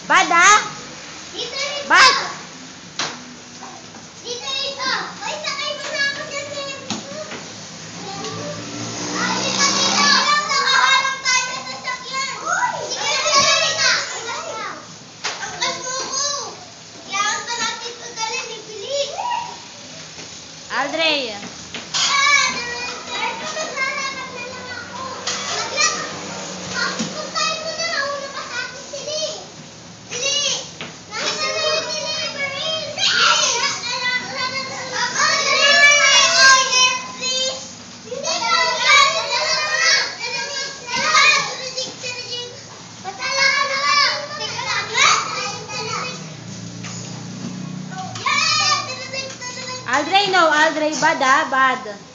Bad, ha? Dito rin po. Bad! Dito rin po. Ay, sakay mo na ako dyan eh. Ay, dito, dito. Nakaharap tayo sa sasakyan. Sige na, dali na. Ang kasmo ko. Kailangan pa natin ito dali, bibili. Aldrey. Aldrey, no. Aldrey, bad, ha? Bad.